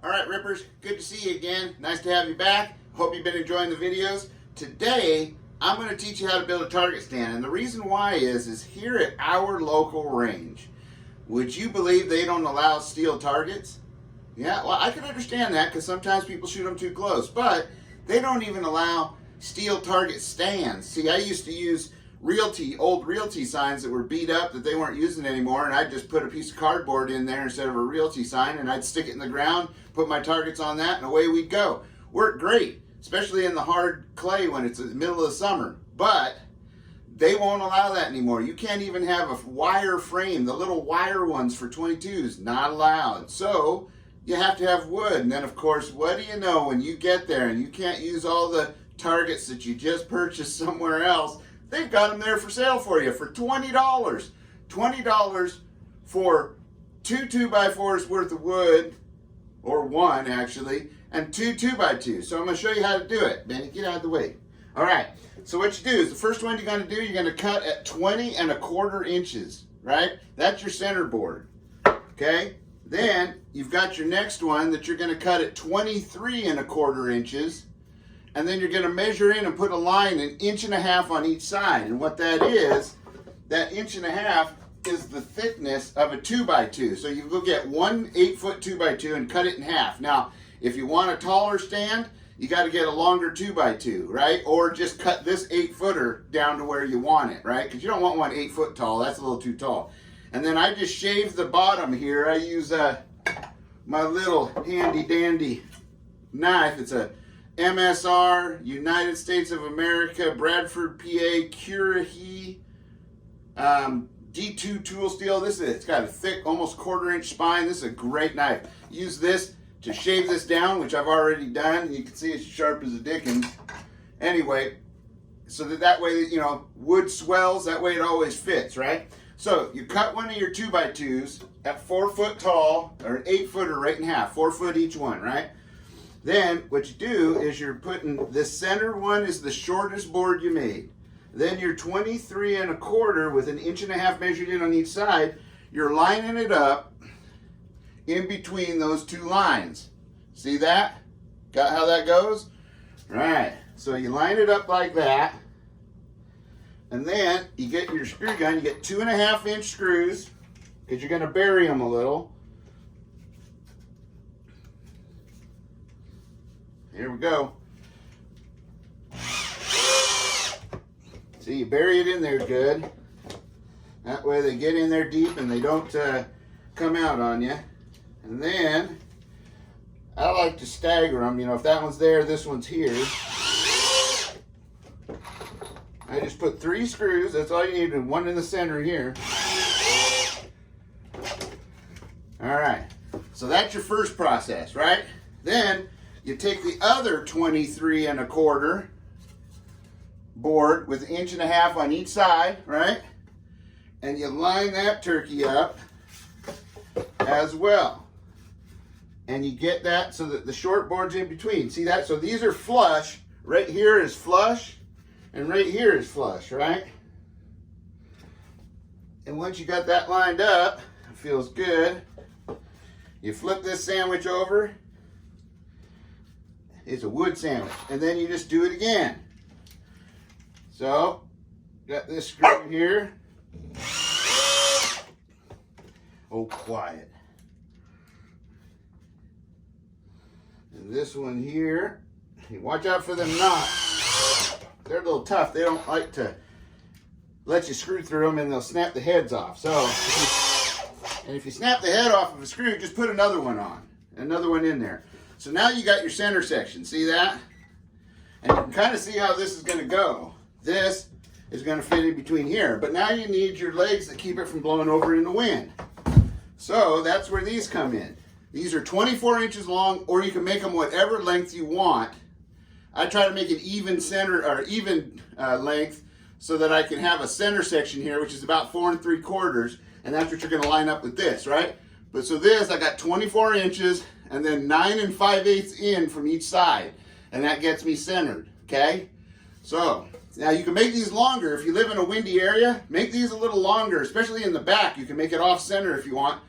All right, Rippers, good to see you again. Nice to have you back. Hope you've been enjoying the videos. Today, I'm going to teach you how to build a target stand. And the reason why is here at our local range, would you believe they don't allow steel targets? Yeah, well, I can understand that because sometimes people shoot them too close. But they don't even allow steel target stands. See, I used to use old realty signs that were beat up that they weren't using anymore, and I'd just put a piece of cardboard in there instead of a realty sign, and I'd stick it in the ground, put my targets on that, and away we'd go. Worked great, especially in the hard clay when it's in the middle of the summer. But they won't allow that anymore. You can't even have a wire frame. The little wire ones for 22s, not allowed. So you have to have wood. And then, of course, what do you know when you get there and you can't use all the targets that you just purchased somewhere else? They've got them there for sale for you for $20. $20 for 2 2x4s worth of wood, or one actually, and 2 2x2s. So I'm going to show you how to do it. Benny, get out of the way. All right, so what you do is the first one you're going to do, you're going to cut at 20 1/4 inches, right? That's your center board, okay? Then you've got your next one that you're going to cut at 23 1/4 inches. And then you're going to measure in and put a line 1.5 inches on each side. And what that is, that 1.5 inches is the thickness of a 2x2. So you go get one 8-foot 2x2 and cut it in half. Now, if you want a taller stand, you got to get a longer 2x2, right? Or just cut this 8-footer down to where you want it, right? Because you don't want one 8 foot tall. That's a little too tall. And then I just shave the bottom here. I use my little handy dandy knife. It's a MSR, United States of America, Bradford, PA, Currahee, D2 tool steel. It's got a thick, almost 1/4 inch spine. This is a great knife. Use this to shave this down, which I've already done. You can see it's sharp as a dickens. Anyway, so that way, you know, wood swells, that way it always fits, right? So you cut one of your 2x2s at 4 foot tall, or an 8-footer right in half, 4 foot each one, right? Then what you do is you're putting the center one is the shortest board you made. Then your 23 1/4 with 1.5 inches measured in on each side, you're lining it up in between those two lines. See that? Got how that goes? Right. So you line it up like that. And then you get your screw gun, you get 2.5 inch screws, because you're going to bury them a little. Here we go. See, you bury it in there good. That way they get in there deep and they don't come out on you. And then I like to stagger them. You know, if that one's there, this one's here. I just put 3 screws. That's all you need, and one in the center here. All right. So that's your first process, right? Then you take the other 23 1/4 board with 1.5 inches on each side, right? And you line that turkey up as well. And you get that so that the short board's in between. See that? So these are flush. Right here is flush, and right here is flush, right? And once you got that lined up, it feels good. You flip this sandwich over. It's a wood sandwich. And then you just do it again. So, got this screw here. Oh, quiet. And this one here. Watch out for them knots. They're a little tough. They don't like to let you screw through them, and they'll snap the heads off. So, if you snap the head off of a screw, just put another one on. Another one in there. So now you got your center section, see that? And you can kind of see how this is going to go. This is going to fit in between here. But now you need your legs that keep it from blowing over in the wind. So that's where these come in. These are 24 inches long, or you can make them whatever length you want. I try to make it even center, or even length, so that I can have a center section here, which is about 4 3/4, and that's what you're going to line up with this, right? But so this, I got 24 inches, and then 9 5/8 in from each side, and that gets me centered, okay? So now you can make these longer. If you live in a windy area, make these a little longer, especially in the back. You can make it off center if you want,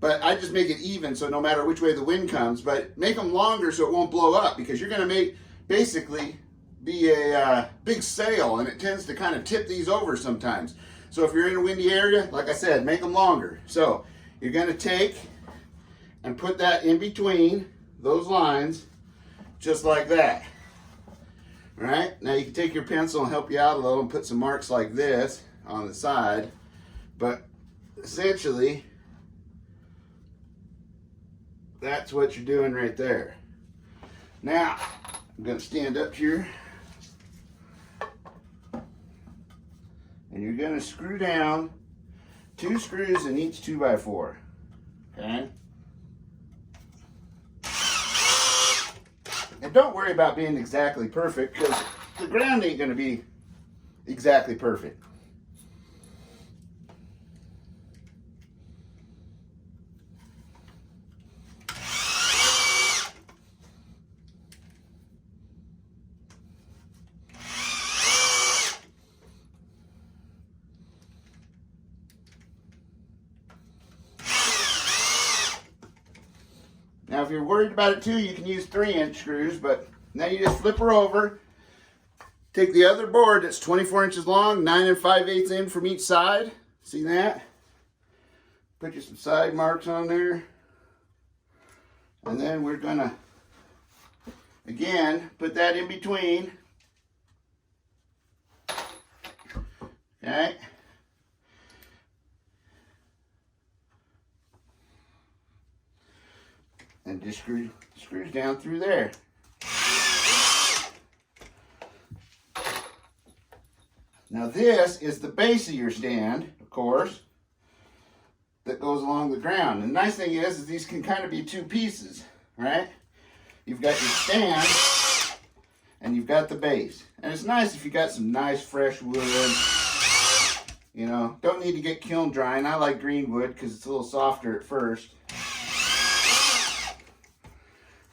but I just make it even so no matter which way the wind comes, but make them longer so it won't blow up, because you're going to basically be a big sail, and it tends to kind of tip these over sometimes. So if you're in a windy area, like I said, make them longer. So you're going to take and put that in between those lines, just like that. All right, now you can take your pencil and help you out a little and put some marks like this on the side, but essentially that's what you're doing right there. Now I'm going to stand up here, and you're going to screw down 2 screws in each 2x4. Okay? And don't worry about being exactly perfect, because the ground ain't going to be exactly perfect. Now, if you're worried about it too, you can use 3-inch screws, but now you just flip her over, take the other board that's 24 inches long, 9 5/8 in from each side. See that? Put you some side marks on there. And then we're gonna, again, put that in between. Okay? And just screws down through there. Now this is the base of your stand, of course, that goes along the ground. And the nice thing is these can kind of be 2 pieces, right? You've got your stand and you've got the base. And it's nice if you got some nice fresh wood. You know, don't need to get kiln drying. I like green wood because it's a little softer at first.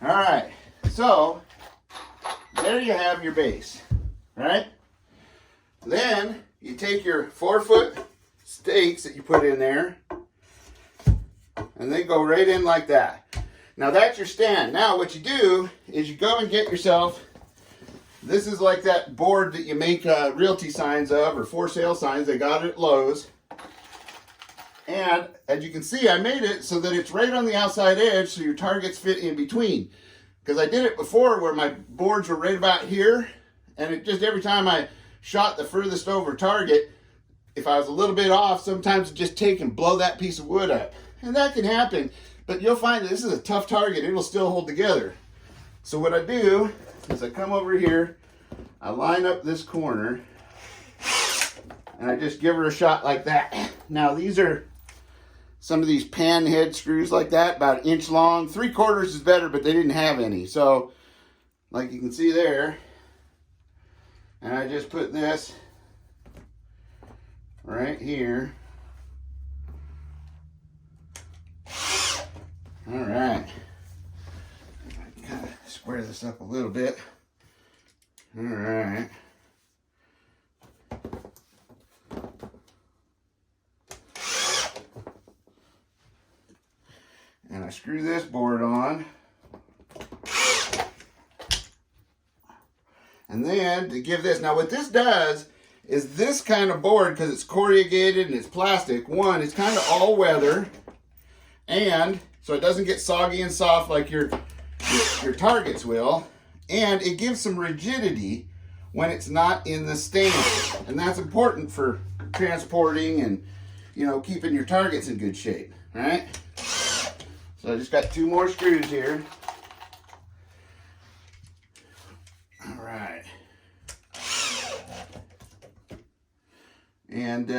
All right, so there you have your base, right? Then you take your 4-foot stakes that you put in there, and they go right in like that. Now that's your stand. Now what you do is you go and get yourself, this is like that board that you make realty signs of, or for sale signs. They got it at Lowe's. And as you can see, I made it so that it's right on the outside edge so your targets fit in between. Because I did it before where my boards were right about here, and it just, every time I shot the furthest over target, if I was a little bit off, sometimes it just take and blow that piece of wood up. And that can happen, but you'll find that this is a tough target. It'll still hold together. So what I do is I come over here, I line up this corner, and I just give her a shot like that. Now these are some of these pan head screws like that, about 1 inch long. 3/4 is better, but they didn't have any. So, like you can see there, and I just put this right here. All right. Kind of square this up a little bit. All right. And I screw this board on. And then to give this, now what this does is this kind of board, because it's corrugated and it's plastic, one, it's kind of all weather, and so it doesn't get soggy and soft like your targets will, and it gives some rigidity when it's not in the stand. And that's important for transporting and, you know, keeping your targets in good shape, right? So I just got 2 more screws here. All right. And,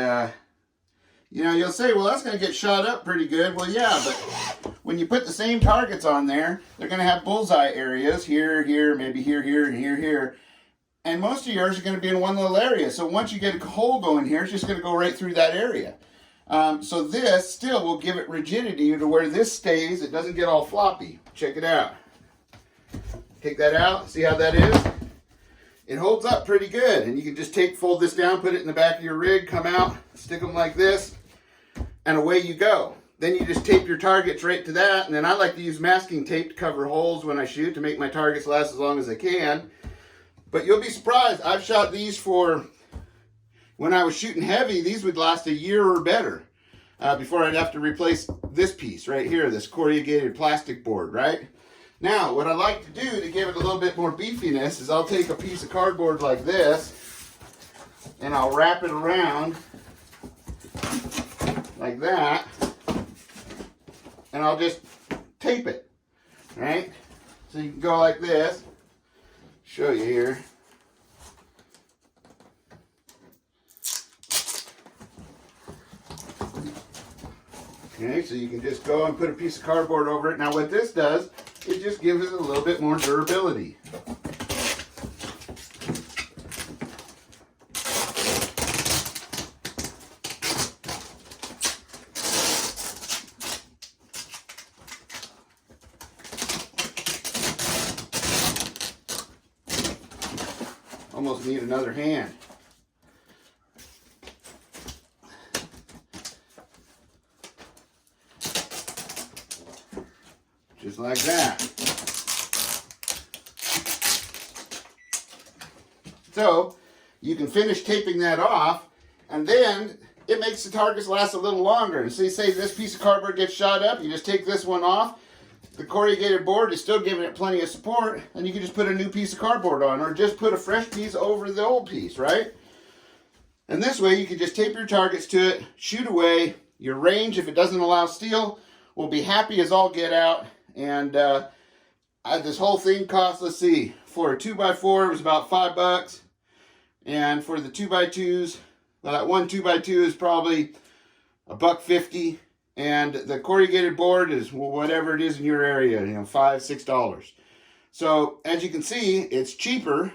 you know, you'll say, well, that's going to get shot up pretty good. Well, yeah, but when you put the same targets on there, they're going to have bullseye areas here, here, maybe here, here, and here, here. And most of yours are going to be in one little area. So once you get a hole going here, it's just going to go right through that area. So this still will give it rigidity to where this stays. It doesn't get all floppy. Check it out. Take that out. See how that is? It holds up pretty good. And you can just fold this down, put it in the back of your rig, come out, stick them like this, and away you go. then you just tape your targets right to that. And then I like to use masking tape to cover holes when I shoot to make my targets last as long as I can. But you'll be surprised. I've shot these for, when I was shooting heavy, these would last a year or better before I'd have to replace this piece right here, this corrugated plastic board, right? Now, what I like to do to give it a little bit more beefiness is I'll take a piece of cardboard like this and I'll wrap it around like that, and I'll just tape it, right? So you can go like this. Show you here. Okay, so you can just go and put a piece of cardboard over it. Now what this does, it just gives it a little bit more durability. Almost need another hand. Just like that. So you can finish taping that off, and then it makes the targets last a little longer. And so you say this piece of cardboard gets shot up, you just take this one off. The corrugated board is still giving it plenty of support, and you can just put a new piece of cardboard on, or just put a fresh piece over the old piece, right? And this way you can just tape your targets to it, shoot away. Your range, if it doesn't allow steel, will be happy as all get out. And this whole thing cost, let's see, for a 2x4 it was about $5, and for the 2x2s, well, that one 2x2 is probably $1.50. And the corrugated board is whatever it is in your area, $5, $6. So as you can see, it's cheaper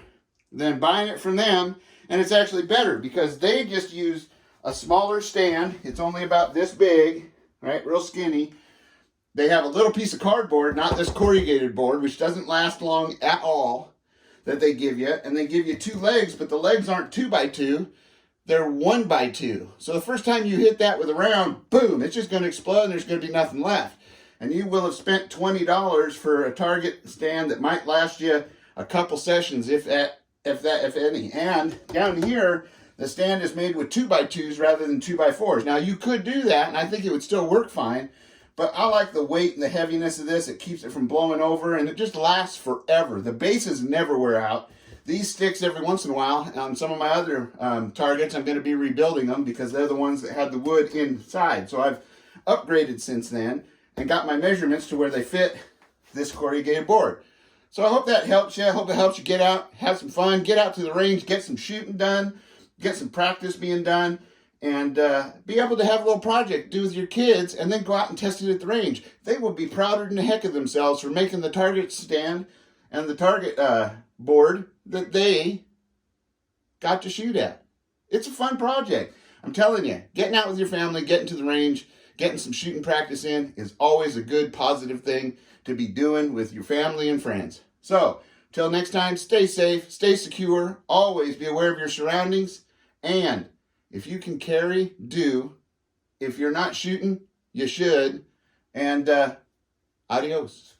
than buying it from them, and it's actually better because they just use a smaller stand. It's only about this big, right? Real skinny. They have a little piece of cardboard, not this corrugated board, which doesn't last long at all, that they give you. And they give you 2 legs, but the legs aren't 2x2. They're 1x2. So the first time you hit that with a round, boom, it's just going to explode and there's going to be nothing left. And you will have spent $20 for a target stand that might last you a couple sessions, if any. And down here, the stand is made with 2x2s rather than 2x4s. Now you could do that, and I think it would still work fine. But I like the weight and the heaviness of this. It keeps it from blowing over, and it just lasts forever. The bases never wear out. These sticks every once in a while. On some of my other targets, I'm going to be rebuilding them because they're the ones that had the wood inside. So I've upgraded since then and got my measurements to where they fit this corrugated board. So I hope that helps you. I hope it helps you get out, have some fun, get out to the range, get some shooting done, get some practice being done, and be able to have a little project to do with your kids and then go out and test it at the range. They will be prouder than the heck of themselves for making the target stand and the target board that they got to shoot at. It's a fun project. I'm telling you, getting out with your family, getting to the range, getting some shooting practice in is always a good, positive thing to be doing with your family and friends. So, till next time, stay safe, stay secure, always be aware of your surroundings, and if you can carry, do. If you're not shooting, you should. And adios.